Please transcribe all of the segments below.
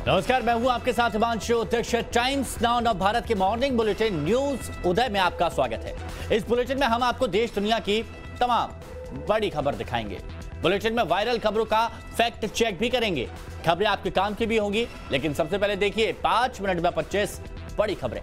नमस्कार, मैं हूं आपके साथ हिमांशु अध्यक्ष। टाइम्स नाउ नव भारत के मॉर्निंग बुलेटिन न्यूज उदय में आपका स्वागत है। इस बुलेटिन में हम आपको देश दुनिया की तमाम बड़ी खबर दिखाएंगे। बुलेटिन में वायरल खबरों का फैक्ट चेक भी करेंगे। खबरें आपके काम की भी होंगी, लेकिन सबसे पहले देखिए 5 मिनट में 25 बड़ी खबरें।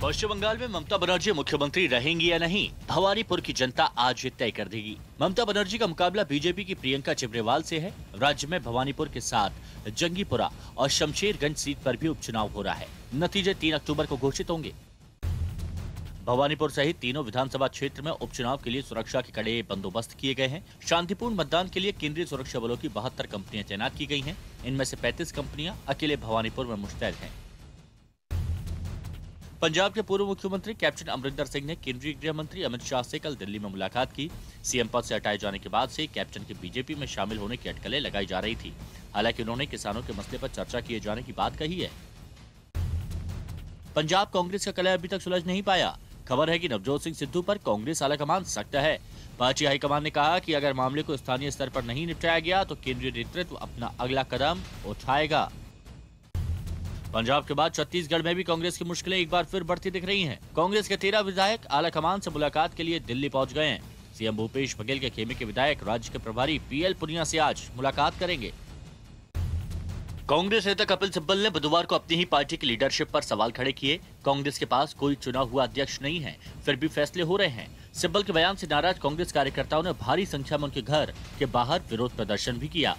पश्चिम बंगाल में ममता बनर्जी मुख्यमंत्री रहेंगी या नहीं, भवानीपुर की जनता आज तय कर देगी। ममता बनर्जी का मुकाबला बीजेपी की प्रियंका चिब्रेवाल से है। राज्य में भवानीपुर के साथ जंगीपुरा और शमशेरगंज सीट पर भी उपचुनाव हो रहा है। नतीजे 3 अक्टूबर को घोषित होंगे। भवानीपुर सहित तीनों विधानसभा क्षेत्र में उपचुनाव के लिए सुरक्षा के कड़े बंदोबस्त किए गए हैं। शांतिपूर्ण मतदान के लिए केंद्रीय सुरक्षा बलों की 72 कंपनियां तैनात की गई हैं। इनमें से 35 कंपनियां अकेले भवानीपुर में मुस्तैद हैं। पंजाब के पूर्व मुख्यमंत्री कैप्टन अमरिंदर सिंह ने केंद्रीय गृह मंत्री अमित शाह से कल दिल्ली में मुलाकात की। सीएम पद से हटाए जाने के बाद से कैप्टन के बीजेपी में शामिल होने की अटकलें लगाई जा रही थी। हालांकि उन्होंने किसानों के मसले पर चर्चा किए जाने की बात कही है। पंजाब कांग्रेस का कलह अभी तक सुलझ नहीं पाया। खबर है कि नवजोत सिंह सिद्धू पर कांग्रेस आलाकमान सख्त है। पार्टी हाईकमान ने कहा कि अगर मामले को स्थानीय स्तर पर नहीं निपटाया गया तो केंद्रीय नेतृत्व अपना अगला कदम उठाएगा। पंजाब के बाद छत्तीसगढ़ में भी कांग्रेस की मुश्किलें एक बार फिर बढ़ती दिख रही हैं। कांग्रेस के 13 विधायक आलाकमान से मुलाकात के लिए दिल्ली पहुंच गए हैं। सीएम भूपेश बघेल के खेमे के विधायक राज्य के प्रभारी पीएल पुनिया से आज मुलाकात करेंगे। कांग्रेस नेता कपिल सिब्बल ने बुधवार को अपनी ही पार्टी की लीडरशिप पर सवाल खड़े किए। कांग्रेस के पास कोई चुना हुआ अध्यक्ष नहीं है, फिर भी फैसले हो रहे हैं। सिब्बल के बयान से नाराज कांग्रेस कार्यकर्ताओं ने भारी संख्या में उनके घर के बाहर विरोध प्रदर्शन भी किया।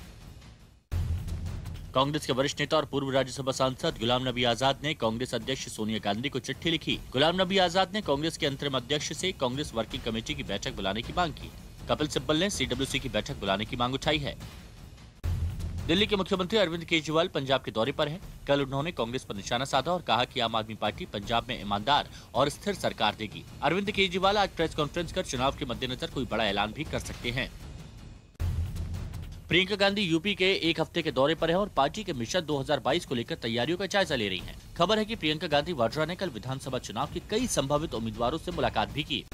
कांग्रेस के वरिष्ठ नेता और पूर्व राज्यसभा सांसद गुलाम नबी आजाद ने कांग्रेस अध्यक्ष सोनिया गांधी को चिट्ठी लिखी। गुलाम नबी आजाद ने कांग्रेस के अंतरिम अध्यक्ष से कांग्रेस वर्किंग कमेटी की बैठक बुलाने की मांग की। कपिल सिब्बल ने सीडब्ल्यूसी की बैठक बुलाने की मांग उठाई है। दिल्ली के मुख्यमंत्री अरविंद केजरीवाल पंजाब के दौरे पर हैं। कल उन्होंने कांग्रेस पर निशाना साधा और कहा कि आम आदमी पार्टी पंजाब में ईमानदार और स्थिर सरकार देगी। अरविंद केजरीवाल आज प्रेस कॉन्फ्रेंस कर चुनाव के मद्देनजर कोई बड़ा ऐलान भी कर सकते हैं। प्रियंका गांधी यूपी के एक हफ्ते के दौरे पर है और पार्टी के मिशन 2022 को लेकर तैयारियों का जायजा ले रही हैं। खबर है कि प्रियंका गांधी वाड्रा ने कल विधानसभा चुनाव के कई संभावित उम्मीदवारों से मुलाकात भी की।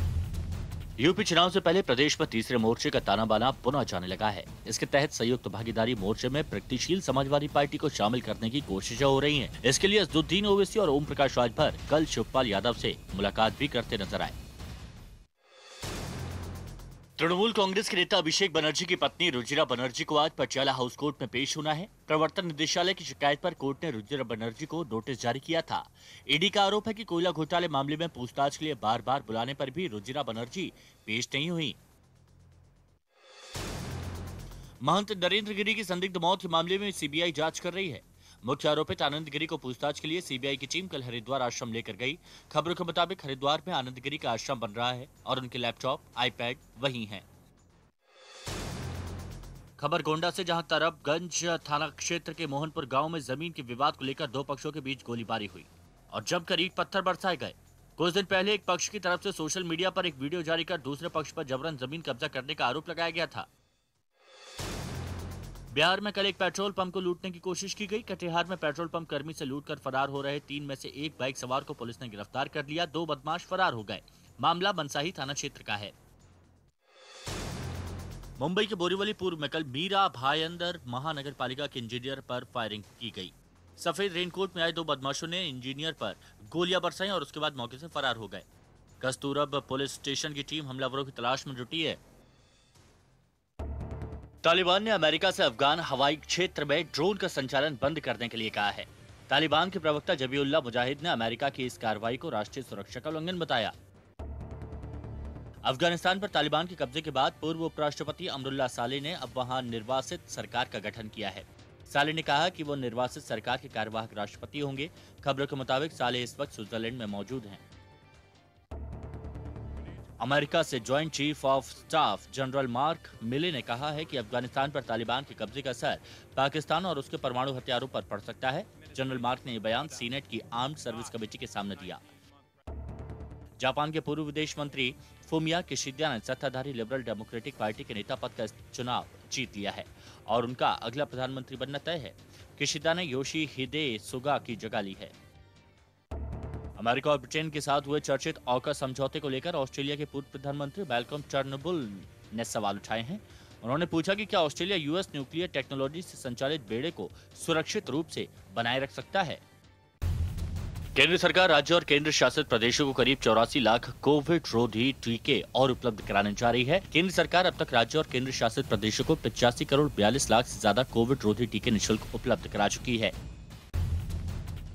यूपी चुनाव से पहले प्रदेश में तीसरे मोर्चे का ताना बाना पुनः जाने लगा है। इसके तहत संयुक्त भागीदारी मोर्चे में प्रगतिशील समाजवादी पार्टी को शामिल करने की कोशिशें हो रही हैं। इसके लिए असदुद्दीन ओवैसी और ओम प्रकाश राजभर कल शिवपाल यादव से मुलाकात भी करते नजर आए। तृणमूल कांग्रेस के नेता अभिषेक बनर्जी की पत्नी रुचिरा बनर्जी को आज पटियाला हाउस कोर्ट में पेश होना है। प्रवर्तन निदेशालय की शिकायत पर कोर्ट ने रुचिरा बनर्जी को नोटिस जारी किया था। ईडी का आरोप है कि कोयला घोटाले मामले में पूछताछ के लिए बार बार बुलाने पर भी रुचिरा बनर्जी पेश नहीं हुई। महंत नरेंद्र गिरी की संदिग्ध मौत के मामले में सीबीआई जांच कर रही है। मुख्य आरोपित आनंद गिरी को पूछताछ के लिए सीबीआई की टीम कल हरिद्वार आश्रम लेकर गई। खबरों के मुताबिक हरिद्वार में आनंद गिरी का आश्रम बन रहा है और उनके लैपटॉप, आईपैड वहीं हैं। खबर गोंडा से, जहां तरबगंज थाना क्षेत्र के मोहनपुर गांव में जमीन के विवाद को लेकर दो पक्षों के बीच गोलीबारी हुई और जमकर ईंट पत्थर बरसाए गए। कुछ दिन पहले एक पक्ष की तरफ से सोशल मीडिया पर एक वीडियो जारी कर दूसरे पक्ष पर जबरन जमीन कब्जा करने का आरोप लगाया गया था। बिहार में कल एक पेट्रोल पंप को लूटने की कोशिश की गई। कटिहार में पेट्रोल पंप कर्मी से लूटकर फरार हो रहे 3 में से एक बाइक सवार को पुलिस ने गिरफ्तार कर लिया। 2 बदमाश फरार हो गए। मामला मनसाही थाना क्षेत्र का है। मुंबई के बोरीवली पूर्व में कल मीरा भायंदर महानगर पालिका के इंजीनियर पर फायरिंग की गई। सफेद रेनकोट में आए 2 बदमाशों ने इंजीनियर पर गोलियां बरसाई और उसके बाद मौके से फरार हो गए। कस्तूरब पुलिस स्टेशन की टीम हमलावरों की तलाश में जुटी है। तालिबान ने अमेरिका से अफगान हवाई क्षेत्र में ड्रोन का संचालन बंद करने के लिए कहा है। तालिबान के प्रवक्ता जबीउल्लाह मुजाहिद ने अमेरिका की इस कार्रवाई को राष्ट्रीय सुरक्षा का उल्लंघन बताया। अफगानिस्तान पर तालिबान के कब्जे के बाद पूर्व उपराष्ट्रपति अमरुल्लाह सालेह ने अब वहां निर्वासित सरकार का गठन किया है। सालेह ने कहा कि वो निर्वासित सरकार के कार्यवाहक राष्ट्रपति होंगे। खबरों के मुताबिक सालेह इस वक्त स्विट्जरलैंड में मौजूद हैं। अमेरिका से joint chief of staff general mark मिले ने कहा है कि अफगानिस्तान पर तालिबान के कब्जे का असर पाकिस्तान और उसके परमाणु हथियारों पर पड़ सकता है। जनरल मार्क ने यह बयान सीनेट की आर्म्ड सर्विस कमेटी के सामने दिया। जापान के पूर्व विदेश मंत्री फुमिया किशिदा ने सत्ताधारी लिबरल डेमोक्रेटिक पार्टी के नेता पद का चुनाव जीत लिया है और उनका अगला प्रधानमंत्री बनना तय है। किशिदा ने योशिहिदे सुगा की जगह ली है। अमेरिका और ब्रिटेन के साथ हुए चर्चित ऑकस समझौते को लेकर ऑस्ट्रेलिया के पूर्व प्रधानमंत्री मैल्कम टर्नबुल ने सवाल उठाए हैं। उन्होंने पूछा कि क्या ऑस्ट्रेलिया यूएस न्यूक्लियर टेक्नोलॉजी से संचालित बेड़े को सुरक्षित रूप से बनाए रख सकता है। केंद्र सरकार राज्य और केंद्र शासित प्रदेशों को करीब 84 लाख कोविड रोधी टीके और उपलब्ध कराने जा रही है। केंद्र सरकार अब तक राज्य और केंद्र शासित प्रदेशों को 85 करोड़ 42 लाख से ज्यादा कोविड रोधी टीके निःशुल्क उपलब्ध करा चुकी है।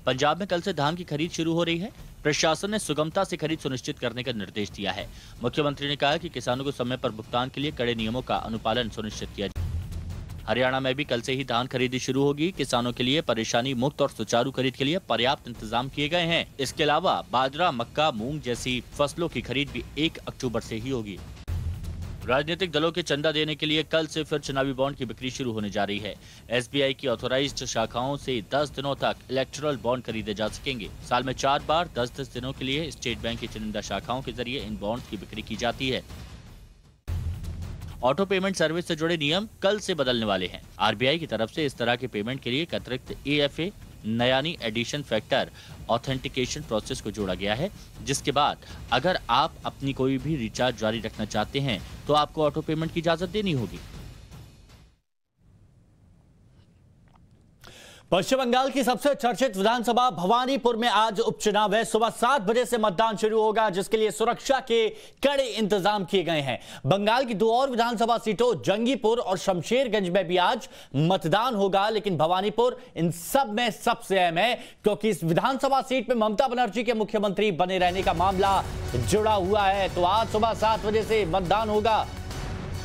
पंजाब में कल से धान की खरीद शुरू हो रही है। प्रशासन ने सुगमता से खरीद सुनिश्चित करने का निर्देश दिया है। मुख्यमंत्री ने कहा कि किसानों को समय पर भुगतान के लिए कड़े नियमों का अनुपालन सुनिश्चित किया जाए। हरियाणा में भी कल से ही धान खरीदी शुरू होगी। किसानों के लिए परेशानी मुक्त और सुचारू खरीद के लिए पर्याप्त इंतजाम किए गए हैं। इसके अलावा बाजरा, मक्का, मूंग जैसी फसलों की खरीद भी 1 अक्टूबर से ही होगी। राजनीतिक दलों के चंदा देने के लिए कल से फिर चुनावी बॉन्ड की बिक्री शुरू होने जा रही है। एसबीआई की ऑथोराइज्ड शाखाओं से 10 दिनों तक इलेक्टोरल बॉन्ड खरीदे जा सकेंगे। साल में 4 बार 10-10 दिनों के लिए स्टेट बैंक की चुनिंदा शाखाओं के जरिए इन बॉन्ड की बिक्री की जाती है। ऑटो पेमेंट सर्विस से जुड़े नियम कल से बदलने वाले हैं। आरबीआई की तरफ से इस तरह के पेमेंट के लिए एक अतिरिक्त एएफए यानी एडिशन फैक्टर ऑथेंटिकेशन प्रोसेस को जोड़ा गया है, जिसके बाद अगर आप अपनी कोई भी रिचार्ज जारी रखना चाहते हैं तो आपको ऑटो पेमेंट की इजाजत देनी होगी। पश्चिम बंगाल की सबसे चर्चित विधानसभा भवानीपुर में आज उपचुनाव है। सुबह 7 बजे से मतदान शुरू होगा, जिसके लिए सुरक्षा के कड़े इंतजाम किए गए हैं। बंगाल की 2 और विधानसभा सीटों जंगीपुर और शमशेरगंज में भी आज मतदान होगा, लेकिन भवानीपुर इन सब में सबसे अहम है, क्योंकि इस विधानसभा सीट में ममता बनर्जी के मुख्यमंत्री बने रहने का मामला जुड़ा हुआ है। तो आज सुबह 7 बजे से मतदान होगा।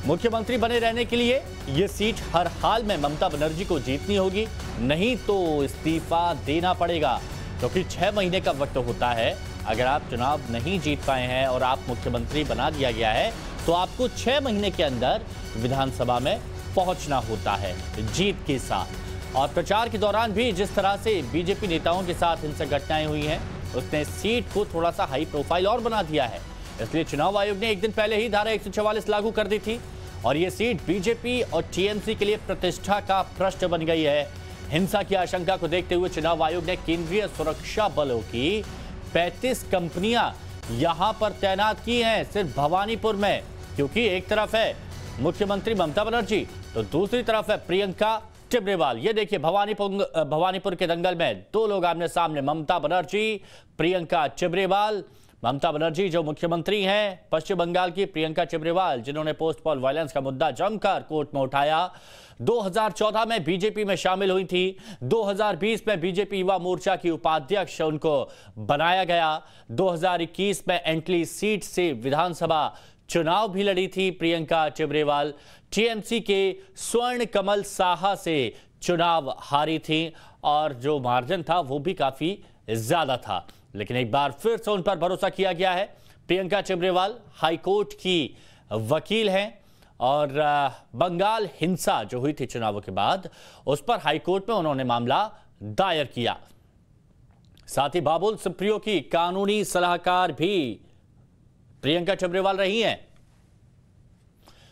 मुख्यमंत्री बने रहने के लिए यह सीट हर हाल में ममता बनर्जी को जीतनी होगी, नहीं तो इस्तीफा देना पड़ेगा, क्योंकि 6 महीने का वक्त होता है। अगर आप चुनाव नहीं जीत पाए हैं और आप मुख्यमंत्री बना दिया गया है तो आपको 6 महीने के अंदर विधानसभा में पहुंचना होता है जीत के साथ। और प्रचार के दौरान भी जिस तरह से बीजेपी नेताओं के साथ हिंसक घटनाएं हुई हैं, उसने सीट को थोड़ा सा हाई प्रोफाइल और बना दिया है। इसलिए चुनाव आयोग ने एक दिन पहले ही धारा 144 लागू कर दी थी और यह सीट बीजेपी और टीएमसी के लिए प्रतिष्ठा का प्रश्न बन गई है। हिंसा की आशंका को देखते हुए चुनाव आयोग ने केंद्रीय सुरक्षा बलों की 35 कंपनियां यहां पर तैनात की हैं, सिर्फ भवानीपुर में, क्योंकि एक तरफ है मुख्यमंत्री ममता बनर्जी तो दूसरी तरफ है प्रियंका टिब्रेवाल। ये देखिए भवानीपुर के दंगल में 2 लोग आमने सामने, ममता बनर्जी, प्रियंका टिब्रेवाल। ममता बनर्जी जो मुख्यमंत्री हैं पश्चिम बंगाल की, प्रियंका टिब्रेवाल जिन्होंने पोस्ट पोल वायलेंस का मुद्दा जमकर कोर्ट में उठाया। 2014 में बीजेपी में शामिल हुई थी। 2020 में बीजेपी युवा मोर्चा की उपाध्यक्ष उनको बनाया गया। 2021 में एंटली सीट से विधानसभा चुनाव भी लड़ी थी प्रियंका टिब्रेवाल। टीएमसी के स्वर्ण कमल साहा से चुनाव हारी थी और जो मार्जिन था वो भी काफी ज्यादा था, लेकिन एक बार फिर से उन पर भरोसा किया गया है। प्रियंका टिब्रेवाल हाईकोर्ट की वकील हैं और बंगाल हिंसा जो हुई थी चुनावों के बाद, उस पर हाईकोर्ट में उन्होंने मामला दायर किया। साथ ही बाबुल सुप्रियो की कानूनी सलाहकार भी प्रियंका टिब्रेवाल रही हैं।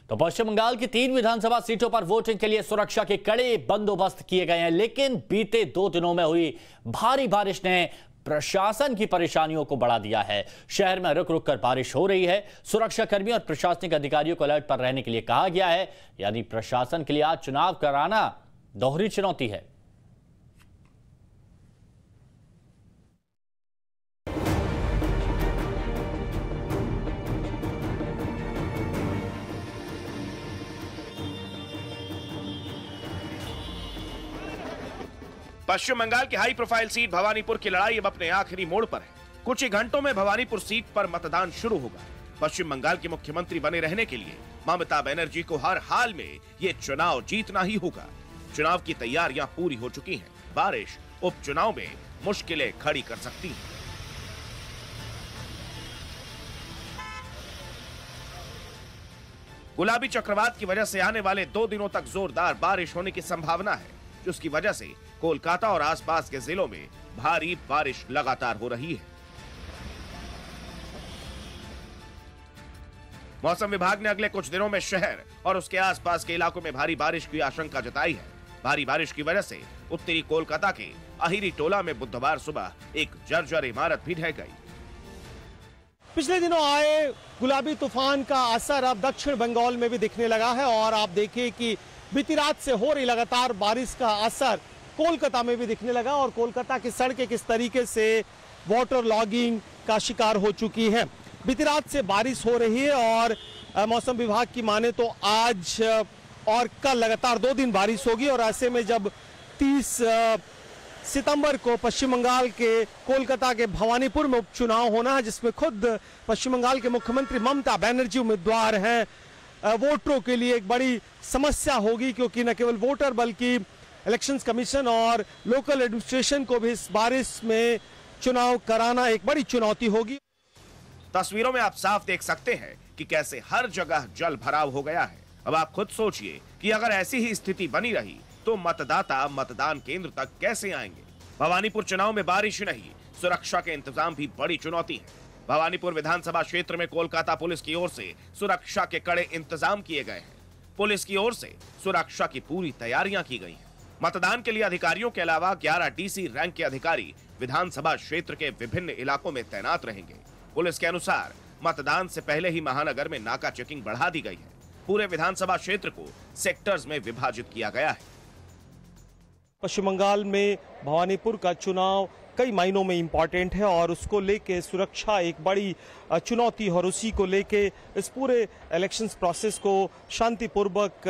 तो पश्चिम बंगाल की 3 विधानसभा सीटों पर वोटिंग के लिए सुरक्षा के कड़े बंदोबस्त किए गए हैं, लेकिन बीते 2 दिनों में हुई भारी बारिश ने प्रशासन की परेशानियों को बढ़ा दिया है। शहर में रुक रुक कर बारिश हो रही है। सुरक्षा कर्मियों और प्रशासनिक अधिकारियों को अलर्ट पर रहने के लिए कहा गया है। यानी प्रशासन के लिए आज चुनाव कराना दोहरी चुनौती है। पश्चिम बंगाल की हाई प्रोफाइल सीट भवानीपुर की लड़ाई अब अपने आखिरी मोड़ पर है। कुछ ही घंटों में भवानीपुर सीट पर मतदान शुरू होगा। पश्चिम बंगाल के मुख्यमंत्री बने रहने के लिए ममता बनर्जी को हर हाल में ये चुनाव जीतना ही होगा। चुनाव की तैयारियां पूरी हो चुकी हैं। बारिश उपचुनाव में मुश्किलें खड़ी कर सकती है। गुलाबी चक्रवात की वजह से आने वाले 2 दिनों तक जोरदार बारिश होने की संभावना है, जिसकी वजह से कोलकाता और आसपास के जिलों में भारी बारिश लगातार हो रही है। मौसम विभाग ने अगले कुछ दिनों में शहर और उसके आसपास के इलाकों में भारी बारिश की आशंका जताई है। भारी बारिश की वजह से उत्तरी कोलकाता के अहिरी टोला में बुधवार सुबह एक जर्जर इमारत भी ढह गई। पिछले दिनों आए गुलाबी तूफान का असर अब दक्षिण बंगाल में भी दिखने लगा है और आप देखिए कि बीती रात से हो रही लगातार बारिश का असर कोलकाता में भी दिखने लगा और कोलकाता की सड़कें किस तरीके से वाटर लॉगिंग का शिकार हो चुकी है। बीती रात से बारिश हो रही है और मौसम विभाग की माने तो आज और कल लगातार 2 दिन बारिश होगी और ऐसे में जब 30 सितंबर को पश्चिम बंगाल के कोलकाता के भवानीपुर में उपचुनाव होना है, जिसमें खुद पश्चिम बंगाल के मुख्यमंत्री ममता बनर्जी उम्मीदवार हैं, वोटरों के लिए एक बड़ी समस्या होगी, क्योंकि न केवल वोटर बल्कि इलेक्शंस कमीशन और लोकल एडमिनिस्ट्रेशन को भी इस बारिश में चुनाव कराना एक बड़ी चुनौती होगी। तस्वीरों में आप साफ देख सकते हैं कि कैसे हर जगह जल भराव हो गया है। अब आप खुद सोचिए कि अगर ऐसी ही स्थिति बनी रही तो मतदाता मतदान केंद्र तक कैसे आएंगे। भवानीपुर चुनाव में बारिश नहीं, सुरक्षा के इंतजाम भी बड़ी चुनौती है। भवानीपुर विधानसभा क्षेत्र में कोलकाता पुलिस की ओर से सुरक्षा के कड़े इंतजाम किए गए हैं। पुलिस की ओर से सुरक्षा की पूरी तैयारियां की गई हैं। मतदान के लिए अधिकारियों के अलावा 11 डीसी रैंक के अधिकारी विधानसभा क्षेत्र के विभिन्न इलाकों में तैनात रहेंगे। पुलिस के अनुसार मतदान से पहले ही महानगर में नाका चेकिंग बढ़ा दी गई है। पूरे विधानसभा क्षेत्र को सेक्टर्स में विभाजित किया गया है। पश्चिम बंगाल में भवानीपुर का चुनाव कई मायनों में इम्पोर्टेंट है और उसको लेके सुरक्षा एक बड़ी चुनौती और उसी को लेके इस पूरे इलेक्शंस प्रोसेस को शांतिपूर्वक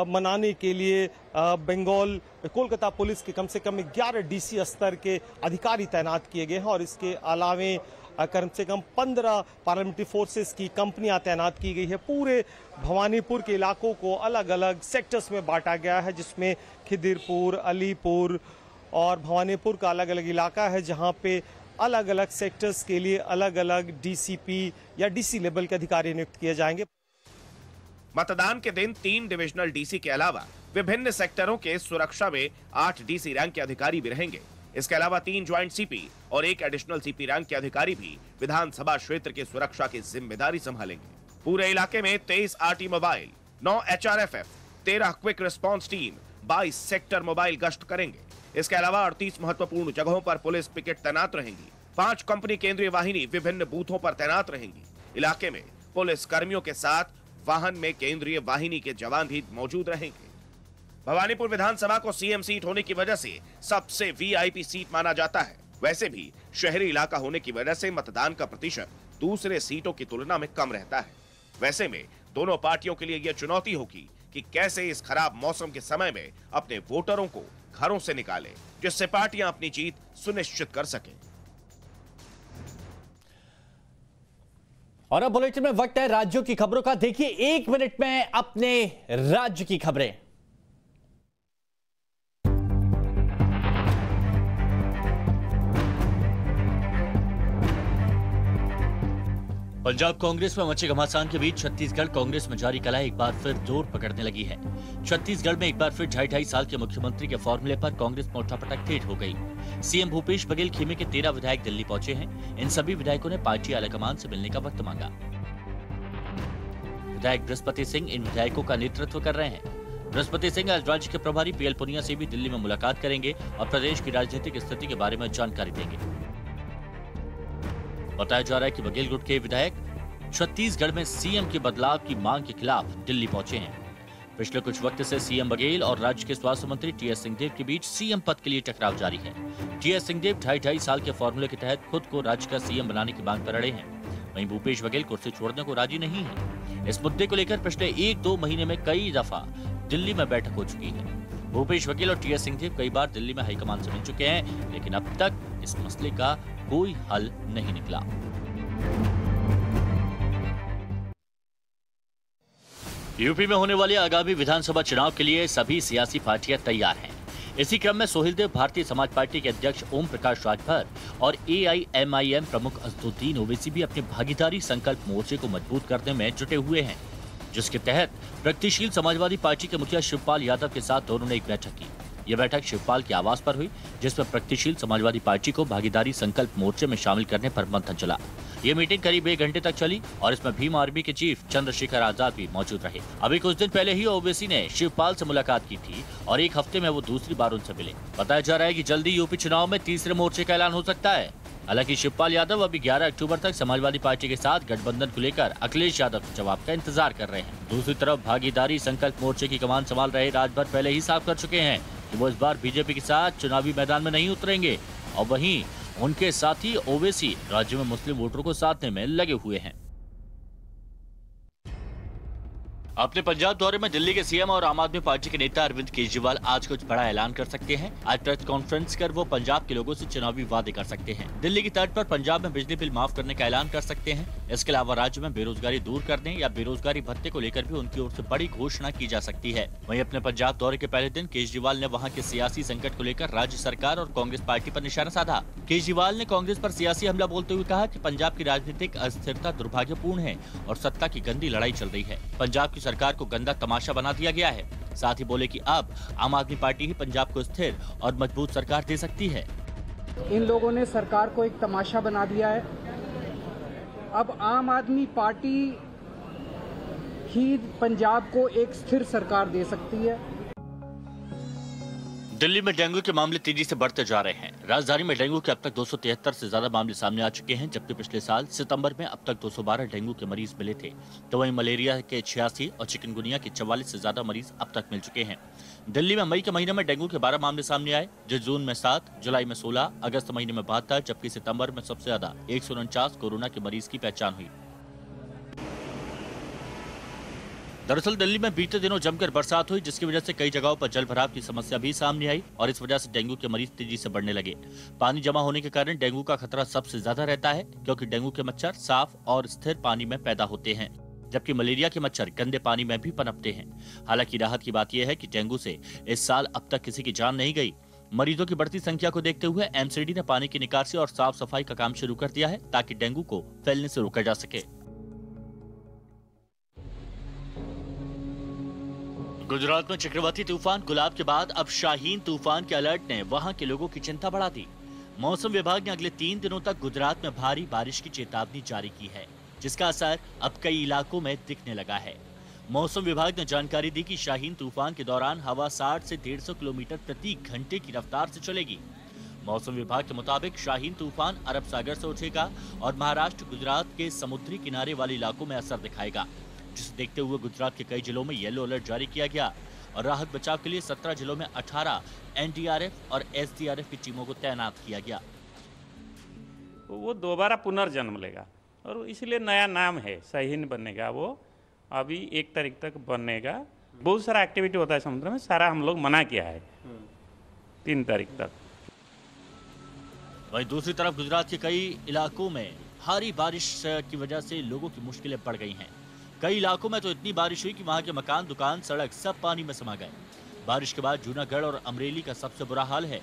मनाने के लिए बंगाल कोलकाता पुलिस के कम से कम 11 डीसी स्तर के अधिकारी तैनात किए गए हैं और इसके अलावे कम से कम 15 पार्लियामेंट्री फोर्सेस की कंपनियां तैनात की गई है। पूरे भवानीपुर के इलाकों को अलग अलग सेक्टर्स में बांटा गया है, जिसमें खिदिरपुर, अलीपुर और भवानीपुर का अलग अलग इलाका है, जहां पे अलग अलग सेक्टर्स के लिए अलग अलग डीसीपी या डीसी लेवल के अधिकारी नियुक्त किए जाएंगे। मतदान के दिन 3 डिविजनल डीसी के अलावा विभिन्न सेक्टरों के सुरक्षा में 8 डीसी रैंक के अधिकारी भी रहेंगे। इसके अलावा 3 ज्वाइंट सीपी और 1 एडिशनल सीपी रैंक के अधिकारी भी विधानसभा क्षेत्र की सुरक्षा की जिम्मेदारी संभालेंगे। पूरे इलाके में 23 RT mobile, 9 HRFF, 13 quick response team, 22 sector mobile गश्त करेंगे। इसके अलावा 38 महत्वपूर्ण जगहों पर पुलिस पिकेट तैनात रहेंगी। 5 कंपनी केंद्रीय वाहिनी विभिन्न बूथों पर तैनात रहेंगी। इलाके में पुलिस कर्मियों के साथ वाहन में केंद्रीय वाहिनी के जवान भी मौजूद रहेंगे। भवानीपुर विधानसभा को सीएम सीट होने की वजह से सबसे वीआईपी सीट माना जाता है। वैसे भी शहरी इलाका होने की वजह से मतदान का प्रतिशत दूसरे सीटों की तुलना में कम रहता है। वैसे में दोनों पार्टियों के लिए यह चुनौती होगी कि कैसे इस खराब मौसम के समय में अपने वोटरों को घरों से निकालें, जिससे पार्टियां अपनी जीत सुनिश्चित कर सकें। और अब बुलेटिन में वक्त है राज्यों की खबरों का। देखिए 1 मिनट में अपने राज्य की खबरें। पंजाब कांग्रेस में मचे घमासान के बीच छत्तीसगढ़ कांग्रेस में जारी कलह एक बार फिर जोर पकड़ने लगी है। छत्तीसगढ़ में एक बार फिर 2.5 साल के मुख्यमंत्री के फॉर्मूले पर कांग्रेस में उठापटक तेज हो गई। सीएम भूपेश बघेल खेमे के 13 विधायक दिल्ली पहुंचे हैं। इन सभी विधायकों ने पार्टी आलाकमान से मिलने का वक्त मांगा। विधायक बृहस्पति सिंह इन विधायकों का नेतृत्व कर रहे हैं। बृहस्पति सिंह आज राज्य के प्रभारी पीएल पुनिया से भी दिल्ली में मुलाकात करेंगे और प्रदेश की राजनीतिक स्थिति के बारे में जानकारी देंगे। बताया जा रहा है कि बघेल गुट के विधायक छत्तीसगढ़ में सीएम के बदलाव की मांग के खिलाफ दिल्ली पहुंचे हैं। पिछले कुछ वक्त से सीएम बघेल और राज्य के स्वास्थ्य मंत्री टीएस सिंहदेव के बीच सीएम पद के लिए टकराव जारी है। टीएस सिंहदेव 2.5 साल के फॉर्मूले के तहत खुद को राज्य का सीएम बनाने की मांग पर अड़े हैं। वहीं भूपेश बघेल कुर्सी छोड़ने को राजी नहीं है। इस मुद्दे को लेकर पिछले 1-2 महीने में कई दफा दिल्ली में बैठक हो चुकी है। भूपेश बघेल और टीएस सिंहदेव कई बार दिल्ली में हाईकमान से मिल चुके हैं, लेकिन अब तक इस मसले का कोई हल नहीं निकला। यूपी में होने वाले आगामी विधानसभा चुनाव के लिए सभी सियासी पार्टियां तैयार हैं। इसी क्रम में सोहेलदेव भारतीय समाज पार्टी के अध्यक्ष ओम प्रकाश राजभर और AIMIM प्रमुख असदुद्दीन ओवैसी भी अपने भागीदारी संकल्प मोर्चे को मजबूत करने में जुटे हुए हैं, जिसके तहत प्रगतिशील समाजवादी पार्टी के मुखिया शिवपाल यादव के साथ दोनों ने एक बैठक की। यह बैठक शिवपाल के आवास पर हुई, जिसमें प्रगतिशील समाजवादी पार्टी को भागीदारी संकल्प मोर्चे में शामिल करने पर मंथन चला। ये मीटिंग करीब 1 घंटे तक चली और इसमें भीम आर्मी के चीफ चंद्रशेखर आजाद भी मौजूद रहे। अभी कुछ दिन पहले ही ओवैसी ने शिवपाल से मुलाकात की थी और 1 हफ्ते में वो दूसरी बार उनसे मिले। बताया जा रहा है कि जल्दी यूपी चुनाव में तीसरे मोर्चे का ऐलान हो सकता है। हालांकि शिवपाल यादव अभी 11 अक्टूबर तक समाजवादी पार्टी के साथ गठबंधन को लेकर अखिलेश यादव के जवाब का इंतजार कर रहे हैं। दूसरी तरफ भागीदारी संकल्प मोर्चे की कमान संभाल रहे राजभर पहले ही साफ कर चुके हैं कि वो इस बार बीजेपी के साथ चुनावी मैदान में नहीं उतरेंगे और वहीं उनके साथी ओवैसी राज्य में मुस्लिम वोटरों को साधने में लगे हुए हैं। अपने पंजाब दौरे में दिल्ली के सीएम और आम आदमी पार्टी के नेता अरविंद केजरीवाल आज कुछ बड़ा ऐलान कर सकते हैं। आज प्रेस कॉन्फ्रेंस कर वो पंजाब के लोगों से चुनावी वादे कर सकते हैं। दिल्ली की तर्ज पर पंजाब में बिजली बिल माफ करने का ऐलान कर सकते हैं। इसके अलावा राज्य में बेरोजगारी दूर करने या बेरोजगारी भत्ते को लेकर भी उनकी ओर से बड़ी घोषणा की जा सकती है। वहीं अपने पंजाब दौरे के पहले दिन केजरीवाल ने वहाँ के सियासी संकट को लेकर राज्य सरकार और कांग्रेस पार्टी पर निशाना साधा। केजरीवाल ने कांग्रेस पर सियासी हमला बोलते हुए कहा कि पंजाब की राजनीतिक अस्थिरता दुर्भाग्यपूर्ण है और सत्ता की गंदी लड़ाई चल रही है। पंजाब की सरकार को गंदा तमाशा बना दिया गया है। साथ ही बोले कि अब आम आदमी पार्टी ही पंजाब को स्थिर और मजबूत सरकार दे सकती है। इन लोगों ने सरकार को एक तमाशा बना दिया है। अब आम आदमी पार्टी ही पंजाब को एक स्थिर सरकार दे सकती है। दिल्ली में डेंगू के मामले तेजी से बढ़ते जा रहे हैं। राजधानी में डेंगू के अब तक 273 से ज्यादा मामले सामने आ चुके हैं, जबकि पिछले साल सितंबर में अब तक 212 डेंगू के मरीज मिले थे। तो वहीं मलेरिया के 86 और चिकनगुनिया के 44 से ज्यादा मरीज अब तक मिल चुके हैं। दिल्ली में मई के महीने में डेंगू के 12 मामले सामने आए, जो जून में 7, जुलाई में 16, अगस्त महीने में 72, जबकि सितम्बर में सबसे ज्यादा 149 कोरोना के मरीज की पहचान हुई। दरअसल दिल्ली में बीते दिनों जमकर बरसात हुई, जिसकी वजह से कई जगहों पर जल भराव की समस्या भी सामने आई और इस वजह से डेंगू के मरीज तेजी से बढ़ने लगे। पानी जमा होने के कारण डेंगू का खतरा सबसे ज्यादा रहता है, क्योंकि डेंगू के मच्छर साफ और स्थिर पानी में पैदा होते हैं, जबकि मलेरिया के मच्छर गंदे पानी में भी पनपते हैं। हालांकि राहत की बात यह है कि डेंगू से इस साल अब तक किसी की जान नहीं गई। मरीजों की बढ़ती संख्या को देखते हुए एमसीडी ने पानी की निकासी और साफ सफाई का काम शुरू कर दिया है, ताकि डेंगू को फैलने से रोका जा सके। गुजरात में चक्रवाती तूफान गुलाब के बाद अब शाहीन तूफान के अलर्ट ने वहां के लोगों की चिंता बढ़ा दी। मौसम विभाग ने अगले 3 दिनों तक गुजरात में भारी बारिश की चेतावनी जारी की है, जिसका असर अब कई इलाकों में दिखने लगा है। मौसम विभाग ने जानकारी दी कि शाहीन तूफान के दौरान हवा 60 से 150 किलोमीटर प्रति घंटे की रफ्तार से चलेगी। मौसम विभाग के मुताबिक शाहीन तूफान अरब सागर से उठेगा और महाराष्ट्र गुजरात के समुद्री किनारे वाले इलाकों में असर दिखाएगा, जिसे देखते हुए गुजरात के कई जिलों में येलो अलर्ट जारी किया गया और राहत बचाव के लिए 17 जिलों में 18 एनडीआरएफ और एसडीआरएफ की टीमों को तैनात किया गया। वो दोबारा पुनर्जन्म लेगा और इसलिए नया नाम है, शाहीन बनेगा। वो अभी 1 तारीख तक बनेगा। बहुत सारा एक्टिविटी होता है समुद्र में, सारा हम लोग मना किया है 3 तारीख तक। वहीं दूसरी तरफ गुजरात के कई इलाकों में भारी बारिश की वजह से लोगों की मुश्किलें बढ़ गई हैं। कई इलाकों में तो इतनी बारिश हुई कि वहां के मकान, दुकान, सड़क सब पानी में समा गए। बारिश के बाद जूनागढ़ और अमरेली का सबसे बुरा हाल है।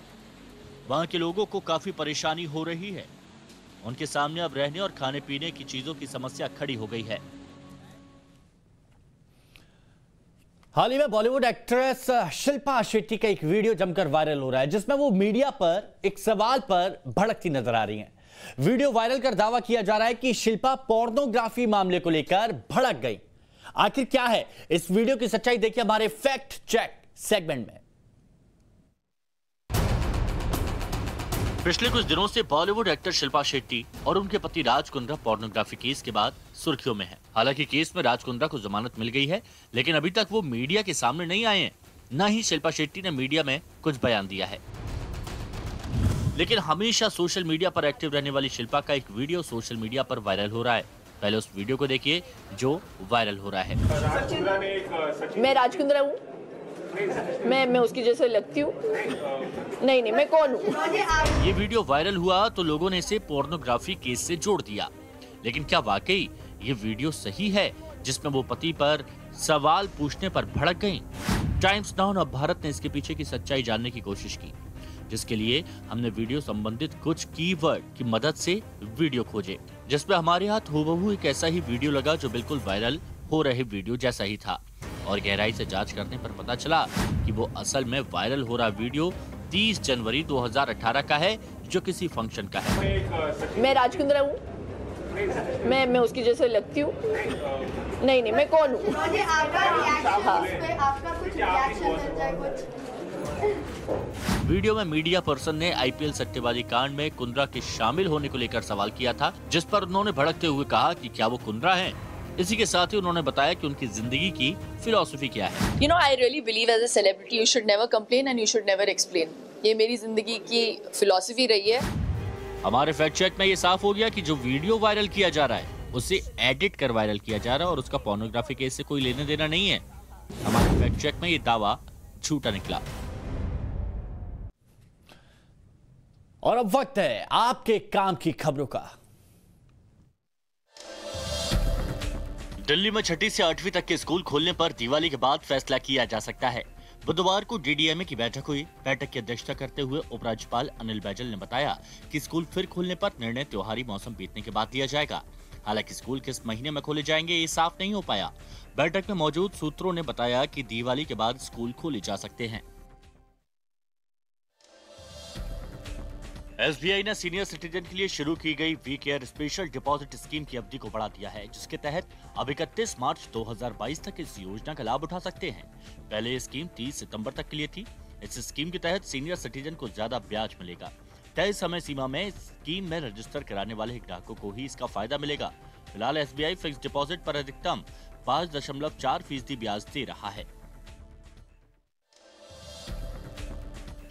वहां के लोगों को काफी परेशानी हो रही है। उनके सामने अब रहने और खाने पीने की चीजों की समस्या खड़ी हो गई है। हाल ही में बॉलीवुड एक्ट्रेस शिल्पा शेट्टी का एक वीडियो जमकर वायरल हो रहा है, जिसमें वो मीडिया पर एक सवाल पर भड़कती नजर आ रही हैं। वीडियो वायरल कर दावा किया जा रहा है कि शिल्पा पोर्नोग्राफी मामले को लेकर भड़क गई। आखिर क्या है इस वीडियो की सच्चाई, देखिए हमारे फैक्ट चेक सेगमेंट में। पिछले कुछ दिनों से बॉलीवुड एक्टर शिल्पा शेट्टी और उनके पति राज कुंद्रा पोर्नोग्राफी केस के बाद सुर्खियों में हैं। हालांकि केस में राज कुंद्रा को जमानत मिल गई है, लेकिन अभी तक वो मीडिया के सामने नहीं आए हैं। न ही शिल्पा शेट्टी ने मीडिया में कुछ बयान दिया है। लेकिन हमेशा सोशल मीडिया पर एक्टिव रहने वाली शिल्पा का एक वीडियो सोशल मीडिया पर वायरल हो रहा है। पहले उस वीडियो को देखिए जो वायरल हो रहा है। मैं राज कुंद्रा हूँ, मैं उसकी जैसे लगती हूँ? नहीं, मैं कौन हूँ? ये वीडियो वायरल हुआ तो लोगों ने इसे पोर्नोग्राफी केस से जोड़ दिया, लेकिन क्या वाकई ये वीडियो सही है जिसमें वो पति पर सवाल पूछने पर भड़क गईं? टाइम्स नाउ और भारत ने इसके पीछे की सच्चाई जानने की कोशिश की, जिसके लिए हमने वीडियो संबंधित कुछ कीवर्ड की मदद से वीडियो खोजे, जिसमें हमारे हाथ हूबहू एक ऐसा ही वीडियो लगा जो बिल्कुल वायरल हो रहे वीडियो जैसा ही था। और गहराई से जांच करने पर पता चला कि वो असल में वायरल हो रहा वीडियो 30 जनवरी 2018 का है, जो किसी फंक्शन का है। मैं राज कुंद्रा हूँ, मैं उसकी जैसे लगती हूँ? नहीं, मैं कौन हूँ? वीडियो में मीडिया पर्सन ने आईपीएल सट्टेबाजी कांड में कुंद्रा के शामिल होने को लेकर सवाल किया था, जिस पर उन्होंने भड़कते हुए कहा कि क्या वो कुंद्रा हैं। इसी के साथ ही उन्होंने बताया कि उनकी जिंदगी की फिलॉसफी क्या है। You know, I really believe as a celebrity you should never complain and you should never explain. ये मेरी जिंदगी की फिलॉसफी रही है। हमारे फैक्ट चेक में ये साफ हो गया कि जो वीडियो वायरल किया जा रहा है उसे एडिट कर वायरल किया जा रहा है और उसका पोर्नोग्राफी केस से कोई लेना देना नहीं है। हमारे फैक्ट चेक में ये दावा झूठा निकला। और अब वक्त है आपके काम की खबरों का। दिल्ली में 6ठी से 8वीं तक के स्कूल खोलने पर दिवाली के बाद फैसला किया जा सकता है। बुधवार को डीडीएमए की बैठक हुई। बैठक की अध्यक्षता करते हुए उपराज्यपाल अनिल बैजल ने बताया कि स्कूल फिर खोलने पर निर्णय त्योहारी मौसम बीतने के बाद लिया जाएगा। हालांकि स्कूल किस महीने में खोले जाएंगे ये साफ नहीं हो पाया। बैठक में मौजूद सूत्रों ने बताया कि दिवाली के बाद स्कूल खोले जा सकते हैं। एसबीआई ने सीनियर सिटीजन के लिए शुरू की गई we care special deposit scheme की अवधि को बढ़ा दिया है, जिसके तहत अब 31 मार्च 2022 तक इस योजना का लाभ उठा सकते हैं। पहले ये स्कीम 30 सितंबर तक के लिए थी। इस स्कीम के तहत सीनियर सिटीजन को ज्यादा ब्याज मिलेगा। तय समय सीमा में स्कीम में रजिस्टर कराने वाले ग्राहकों को ही इसका फायदा मिलेगा। फिलहाल एसबीआई फिक्स डिपॉजिट पर अधिकतम 5.4% ब्याज दे रहा है।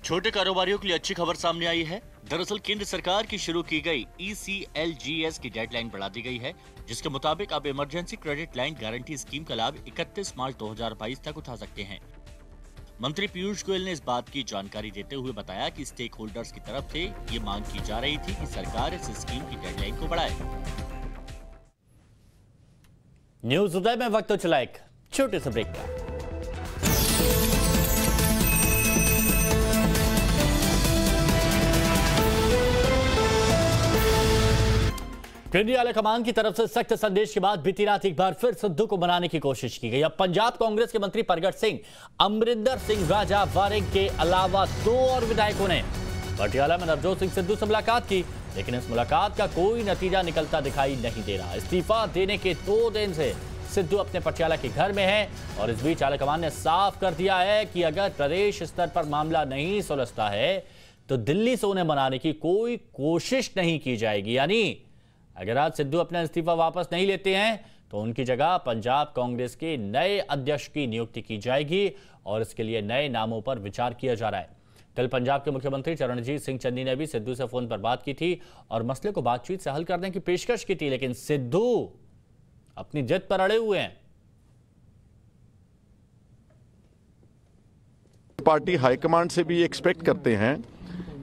छोटे कारोबारियों के लिए अच्छी खबर सामने आई है। दरअसल केंद्र सरकार की शुरू की गई ECLGS की डेडलाइन बढ़ा दी गई है, जिसके मुताबिक अब emergency credit line guarantee scheme का लाभ 31 मार्च 2022 तक उठा सकते हैं। मंत्री पीयूष गोयल ने इस बात की जानकारी देते हुए बताया कि स्टेक होल्डर्स की तरफ से ये मांग की जा रही थी कि सरकार इस स्कीम की डेडलाइन को बढ़ाए। न्यूज उदय में वक्त तो चला एक छोटे से ब्रेक का। केंद्रीय आलाकमान की तरफ से सख्त संदेश के बाद बीती रात एक बार फिर सिद्धू को बनाने की कोशिश की गई। अब पंजाब कांग्रेस के मंत्री प्रगट सिंह, अमरिंदर सिंह राजा वारिंग के अलावा 2 और विधायकों ने पटियाला में नवजोत सिंह सिद्धू से मुलाकात की, लेकिन इस मुलाकात का कोई नतीजा निकलता दिखाई नहीं दे रहा। इस्तीफा देने के 2 दिन से सिद्धू अपने पटियाला के घर में हैं और इस बीच आलाकमान ने साफ कर दिया है कि अगर प्रदेश स्तर पर मामला नहीं सुलझता है तो दिल्ली से उन्हें मनाने की कोई कोशिश नहीं की जाएगी। यानी अगर आज सिद्धू अपना इस्तीफा वापस नहीं लेते हैं तो उनकी जगह पंजाब कांग्रेस के नए अध्यक्ष की नियुक्ति की जाएगी और इसके लिए नए नामों पर विचार किया जा रहा है। कल पंजाब के मुख्यमंत्री चरणजीत सिंह चन्नी ने भी सिद्धू से फोन पर बात की थी और मसले को बातचीत से हल करने की पेशकश की थी, लेकिन सिद्धू अपनी जिद पर अड़े हुए हैं। पार्टी हाईकमांड से भी एक्सपेक्ट करते हैं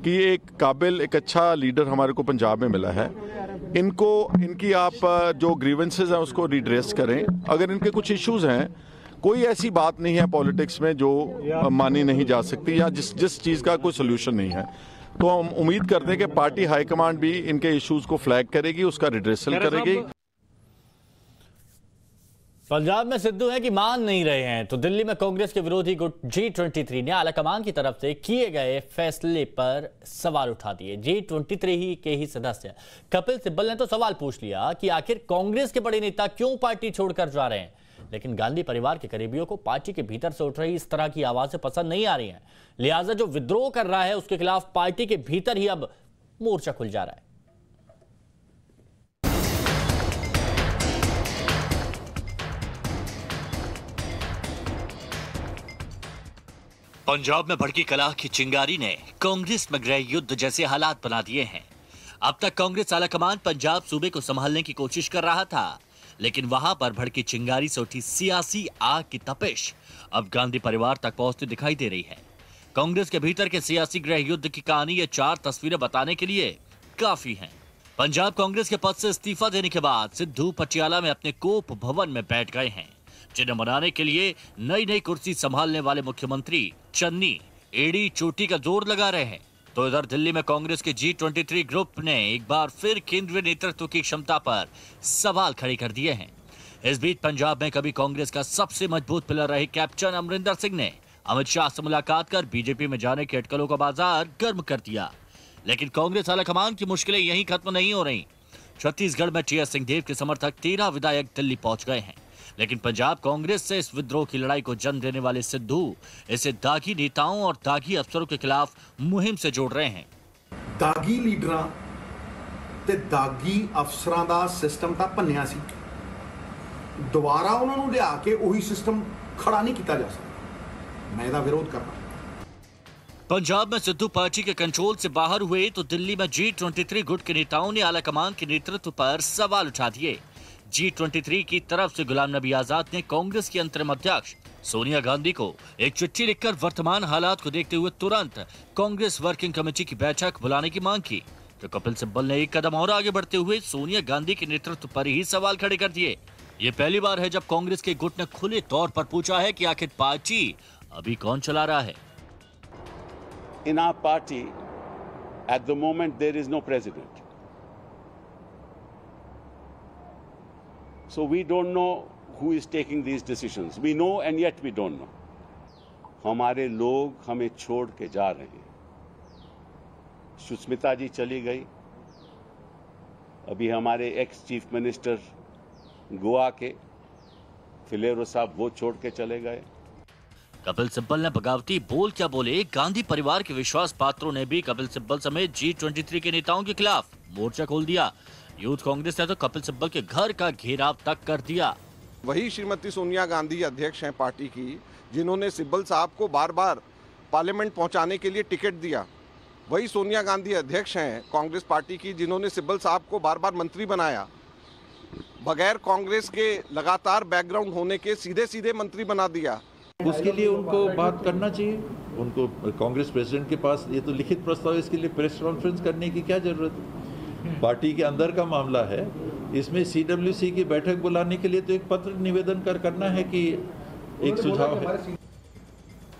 कि एक काबिल, एक अच्छा लीडर हमारे को पंजाब में मिला है। इनकी आप जो ग्रीवेंसेस हैं उसको रिड्रेस करें। अगर इनके कुछ इश्यूज हैं, कोई ऐसी बात नहीं है पॉलिटिक्स में जो मानी नहीं जा सकती या जिस चीज़ का कोई सोल्यूशन नहीं है, तो हम उम्मीद करते हैं कि पार्टी हाईकमांड भी इनके इश्यूज को फ्लैग करेगी, उसका रिड्रेसल करेगी। पंजाब में सिद्धू है कि मान नहीं रहे हैं तो दिल्ली में कांग्रेस के विरोधी गुट G23 ने आलाकमान की तरफ से किए गए फैसले पर सवाल उठा दिए। G23 ही के ही सदस्य कपिल सिब्बल ने तो सवाल पूछ लिया कि आखिर कांग्रेस के बड़े नेता क्यों पार्टी छोड़कर जा रहे हैं, लेकिन गांधी परिवार के करीबियों को पार्टी के भीतर से उठ रही इस तरह की आवाजें पसंद नहीं आ रही हैं। लिहाजा जो विद्रोह कर रहा है उसके खिलाफ पार्टी के भीतर ही अब मोर्चा खुल जा रहा है। पंजाब में भड़की कलह की चिंगारी ने कांग्रेस में गृह युद्ध जैसे हालात बना दिए हैं। अब तक कांग्रेस आलाकमान पंजाब सूबे को संभालने की कोशिश कर रहा था, लेकिन वहां पर भड़की चिंगारी से उठी सियासी आग की तपिश अब गांधी परिवार तक पहुंचती दिखाई दे रही है। कांग्रेस के भीतर के सियासी गृह युद्ध की कहानी ये 4 तस्वीरें बताने के लिए काफी हैं। पंजाब कांग्रेस के पद से इस्तीफा देने के बाद सिद्धू पटियाला में अपने कोप भवन में बैठ गए हैं, जिन्हें मनाने के लिए नई नई कुर्सी संभालने वाले मुख्यमंत्री चन्नी एड़ी चोटी का जोर लगा रहे हैं। तो इधर दिल्ली में कांग्रेस के G23 ग्रुप ने एक बार फिर केंद्रीय नेतृत्व की क्षमता पर सवाल खड़े कर दिए हैं। इस बीच पंजाब में कभी कांग्रेस का सबसे मजबूत पिलर रहे कैप्टन अमरिंदर सिंह ने अमित शाह से मुलाकात कर बीजेपी में जाने के अटकलों का बाजार गर्म कर दिया। लेकिन कांग्रेस आलाकमान की मुश्किलें यहीं खत्म नहीं हो रही। छत्तीसगढ़ में टीएस सिंहदेव के समर्थक 13 विधायक दिल्ली पहुंच गए हैं। लेकिन पंजाब कांग्रेस से इस विद्रोह की लड़ाई को जन्म देने वाले सिद्धू इसे दागी नेताओं और दागी अफसरों के खिलाफ मुहिम से जोड़ रहे हैं। दागी लीडरां ते दागी अफसरां दा सिस्टम तां भन्निया सी, दोबारा उन्हां नूं लिया के उही सिस्टम खड़ा नहीं किया जा सकता। मैं इसदा विरोध करना। पंजाब में सिद्धू पार्टी के कंट्रोल से बाहर हुए तो दिल्ली में G23 गुट के नेताओं ने आला कमान के नेतृत्व पर सवाल उठा दिए। G23 की तरफ से गुलाम नबी आजाद ने कांग्रेस की अंतरिम अध्यक्ष सोनिया गांधी को एक चिट्ठी लिखकर वर्तमान हालात को देखते हुए तुरंत कांग्रेस वर्किंग कमेटी की बैठक बुलाने की मांग की। तो कपिल सिब्बल ने एक कदम और आगे बढ़ते हुए सोनिया गांधी के नेतृत्व पर ही सवाल खड़े कर दिए। ये पहली बार है जब कांग्रेस के गुट ने खुले तौर पर पूछा है कि आखिर पार्टी अभी कौन चला रहा है। In our party, at the moment, there is no president. So we don't know who is taking these decisions. We know and yet we don't know. हमारे लोग हमें छोड़ के जा रहे हैं। सुष्मिता जी चली गई, अभी हमारे एक्स चीफ मिनिस्टर गोवा के फिलेरो साहब वो छोड़ के चले गए। कपिल सिब्बल ने बगावती बोल क्या बोले, गांधी परिवार के विश्वास पात्रों ने भी कपिल सिब्बल समेत G23 के नेताओं के खिलाफ मोर्चा खोल दिया। यूथ कांग्रेस ने तो कपिल सिब्बल के घर का घेराव तक कर दिया। वही श्रीमती सोनिया गांधी अध्यक्ष हैं पार्टी की, जिन्होंने सिब्बल साहब को बार बार पार्लियामेंट पहुंचाने के लिए टिकट दिया। वही सोनिया गांधी अध्यक्ष हैं कांग्रेस पार्टी की, जिन्होंने सिब्बल साहब को बार बार मंत्री बनाया। बगैर कांग्रेस के लगातार बैकग्राउंड होने के सीधे सीधे मंत्री बना दिया। उसके लिए उनको बात करना चाहिए। उनको कांग्रेस प्रेसिडेंट के पास ये तो लिखित प्रस्ताव, इसके लिए प्रेस कॉन्फ्रेंस करने की क्या जरूरत है? पार्टी के अंदर का मामला है, इसमें CWC की बैठक बुलाने के लिए तो एक पत्र निवेदन करना है कि एक सुझाव है।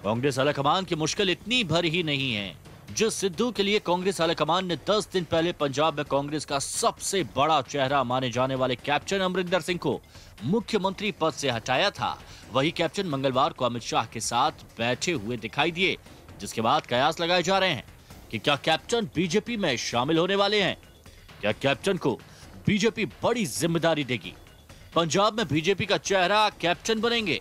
कांग्रेस आलाकमान की मुश्किल इतनी भर ही नहीं है। जिस सिद्धू के लिए कांग्रेस आलाकमान ने 10 दिन पहले पंजाब में कांग्रेस का सबसे बड़ा चेहरा माने जाने वाले कैप्टन अमरिंदर सिंह को मुख्यमंत्री पद से हटाया था, वही कैप्टन मंगलवार को अमित शाह के साथ बैठे हुए दिखाई दिए, जिसके बाद कयास लगाए जा रहे हैं कि क्या कैप्टन बीजेपी में शामिल होने वाले हैं। क्या कैप्टन को बीजेपी बड़ी जिम्मेदारी देगी? पंजाब में बीजेपी का चेहरा कैप्टन बनेंगे।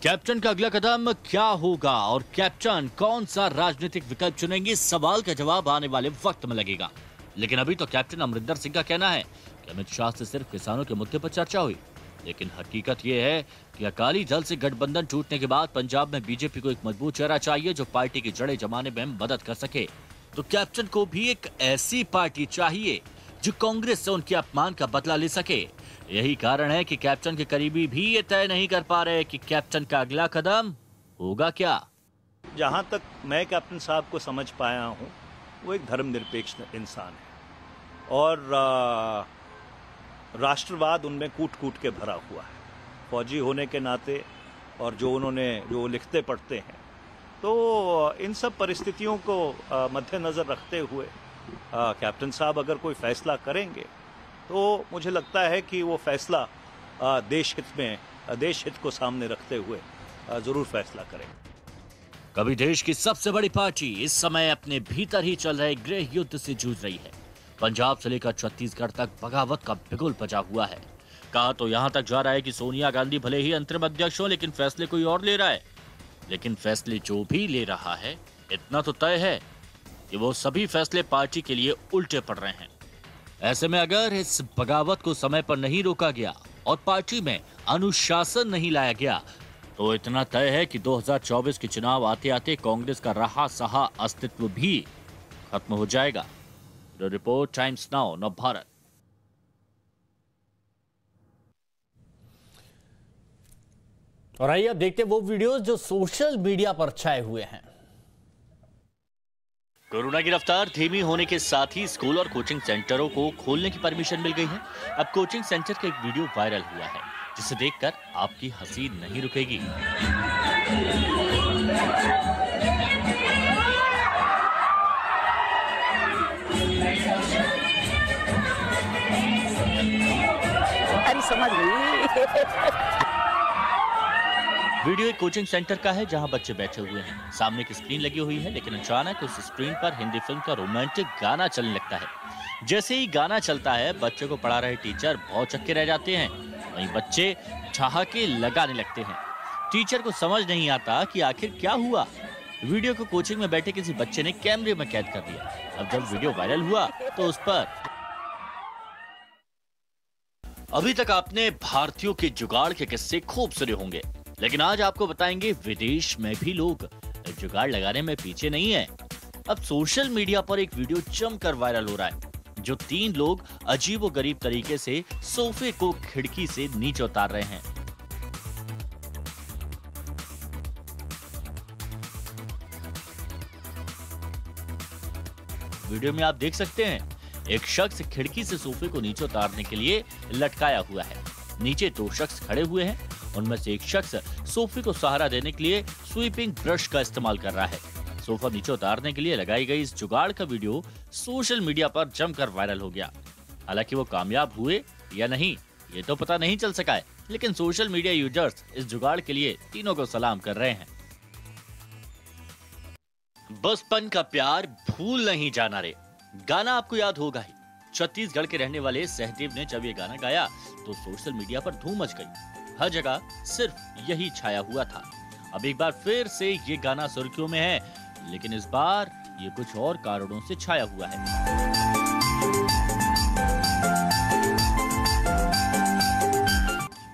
कैप्टन का अगला कदम क्या होगा और कैप्टन कौन सा राजनीतिक विकल्प चुनेंगे, इस सवाल का जवाब आने वाले वक्त में लगेगा। लेकिन अभी तो कैप्टन अमरिंदर सिंह का कहना है कि अमित शाह से सिर्फ किसानों के मुद्दे पर चर्चा हुई, लेकिन हकीकत यह है कि अकाली दल से गठबंधन टूटने के बाद पंजाब में बीजेपी को एक मजबूत चेहरा चाहिए जो पार्टी की जड़ें जमाने में मदद कर सके। तो कैप्टन को भी एक ऐसी पार्टी चाहिए जो कांग्रेस से उनके अपमान का बदला ले सके। यही कारण है कि कैप्टन के करीबी भी ये तय नहीं कर पा रहे कि कैप्टन का अगला कदम होगा क्या। जहां तक मैं कैप्टन साहब को समझ पाया हूं, वो एक धर्मनिरपेक्ष इंसान है और राष्ट्रवाद उनमें कूट कूट के भरा हुआ है। फौजी होने के नाते और जो लिखते पढ़ते हैं, तो इन सब परिस्थितियों को मद्देनजर रखते हुए कैप्टन साहब अगर कोई फैसला करेंगे तो मुझे लगता है कि वो फैसला देश हित को सामने रखते हुए जरूर फैसला करेंगे। कभी देश की सबसे बड़ी पार्टी इस समय अपने भीतर ही चल रहे गृह युद्ध से जूझ रही है। पंजाब से लेकर छत्तीसगढ़ तक बगावत का बिगुल बजा हुआ है। कहा तो यहां तक जा रहा है कि सोनिया गांधी भले ही अंतरिम अध्यक्ष हो, लेकिन फैसले कोई और ले रहा है। लेकिन फैसले जो भी ले रहा है, इतना तो तय है कि वो सभी फैसले पार्टी के लिए उल्टे पड़ रहे हैं। ऐसे में अगर इस बगावत को समय पर नहीं रोका गया और पार्टी में अनुशासन नहीं लाया गया, तो इतना तय है कि 2024 के चुनाव आते आते कांग्रेस का रहा सहा अस्तित्व भी खत्म हो जाएगा। Report times now Navbharat. और आइए अब देखते हैं वो वीडियोस जो सोशल मीडिया पर छाए हुए हैं। कोरोना की रफ्तार धीमी होने के साथ ही स्कूल और कोचिंग सेंटरों को खोलने की परमिशन मिल गई है। अब कोचिंग सेंटर का एक वीडियो वायरल हुआ है, जिसे देखकर आपकी हंसी नहीं रुकेगी। अरे समझ गई। वीडियो एक कोचिंग सेंटर का है जहां बच्चे बैठे हुए हैं। सामने एक स्क्रीन लगी हुई है, लेकिन अचानक उस स्क्रीन पर हिंदी फिल्म का रोमांटिक गाना चलने लगता है। जैसे ही गाना चलता है, बच्चे को पढ़ा रहे टीचर भौचक्के रह जाते हैं। वहीं बच्चे ठहाके लगाने लगते हैं। टीचर को समझ नहीं आता कि आखिर क्या हुआ। वीडियो को कोचिंग में बैठे किसी बच्चे ने कैमरे में कैद कर दिया। अब जब वीडियो वायरल हुआ तो उस पर अभी तक आपने भारतीयों के जुगाड़ के किस्से खूब सुने होंगे, लेकिन आज आपको बताएंगे विदेश में भी लोग जुगाड़ लगाने में पीछे नहीं है। अब सोशल मीडिया पर एक वीडियो जमकर वायरल हो रहा है, जो 3 लोग अजीबोगरीब तरीके से सोफे को खिड़की से नीचे उतार रहे हैं। वीडियो में आप देख सकते हैं एक शख्स खिड़की से सोफे को नीचे उतारने के लिए लटकाया हुआ है। नीचे 2 शख्स खड़े हुए हैं, उनमें से एक शख्स सोफे को सहारा देने के लिए स्वीपिंग ब्रश का इस्तेमाल कर रहा है। सोफा नीचे उतारने के लिए लगाई गई इस जुगाड़ का वीडियो सोशल मीडिया पर जमकर वायरल हो गया। हालांकि वो कामयाब हुए या नहीं ये तो पता नहीं चल सका है, लेकिन सोशल मीडिया यूजर्स इस जुगाड़ के लिए तीनों को सलाम कर रहे हैं। बचपन का प्यार भूल नहीं जाना रे, गाना आपको याद होगा ही। छत्तीसगढ़ के रहने वाले सहदेव ने जब ये गाना गाया तो सोशल मीडिया पर धूम मच गई। हर जगह सिर्फ यही छाया हुआ था। अब एक बार फिर से ये गाना सुर्खियों में है, लेकिन इस बार ये कुछ और कारणों से छाया हुआ है।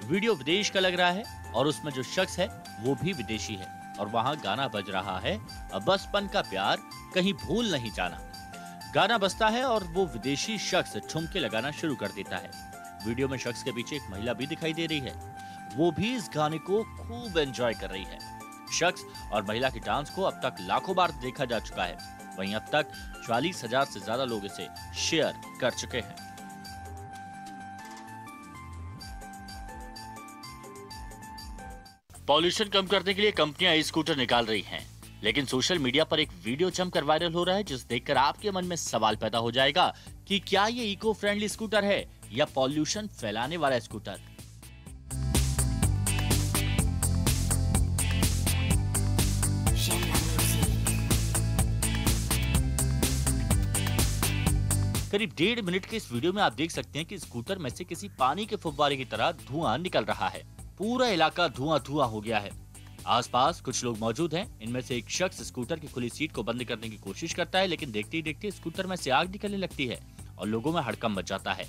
वीडियो विदेश का लग रहा है और उसमें जो शख्स है वो भी विदेशी है और वहां गाना बज रहा है, अब बचपन का प्यार कहीं भूल नहीं जाना। गाना बजता है और वो विदेशी शख्स ठुमके लगाना शुरू कर देता है। वीडियो में शख्स के पीछे एक महिला भी दिखाई दे रही है, वो भी इस गाने को खूब एंजॉय कर रही है। शख्स और महिला के डांस को अब तक लाखों बार देखा जा चुका है। वहीं अब तक 40,000 से ज्यादा लोग इसे शेयर कर चुके हैं। पॉल्यूशन कम करने के लिए कंपनियां ई स्कूटर निकाल रही हैं, लेकिन सोशल मीडिया पर एक वीडियो जमकर वायरल हो रहा है जिसे देखकर आपके मन में सवाल पैदा हो जाएगा कि क्या ये इको फ्रेंडली स्कूटर है या पॉल्यूशन फैलाने वाला स्कूटर। करीब 1.5 मिनट के इस वीडियो में आप देख सकते हैं कि स्कूटर में से किसी पानी के फुव्वारे की तरह धुआं निकल रहा है। पूरा इलाका धुआं हो गया है। आसपास कुछ लोग मौजूद हैं। इनमें से एक शख्स स्कूटर की खुली सीट को बंद करने की कोशिश करता है, लेकिन देखते ही देखते स्कूटर में से आग निकलने लगती है और लोगों में हड़कंप मच जाता है।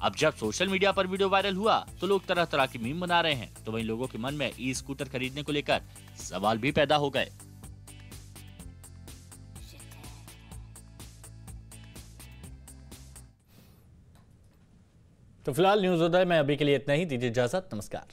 अब जब सोशल मीडिया पर वीडियो वायरल हुआ तो लोग तरह तरह की मीम बना रहे हैं, तो वहीं लोगों के मन में ई स्कूटर खरीदने को लेकर सवाल भी पैदा हो गए। तो फिलहाल न्यूज उदय में अभी के लिए इतना ही। दीजिए इजाजत, नमस्कार।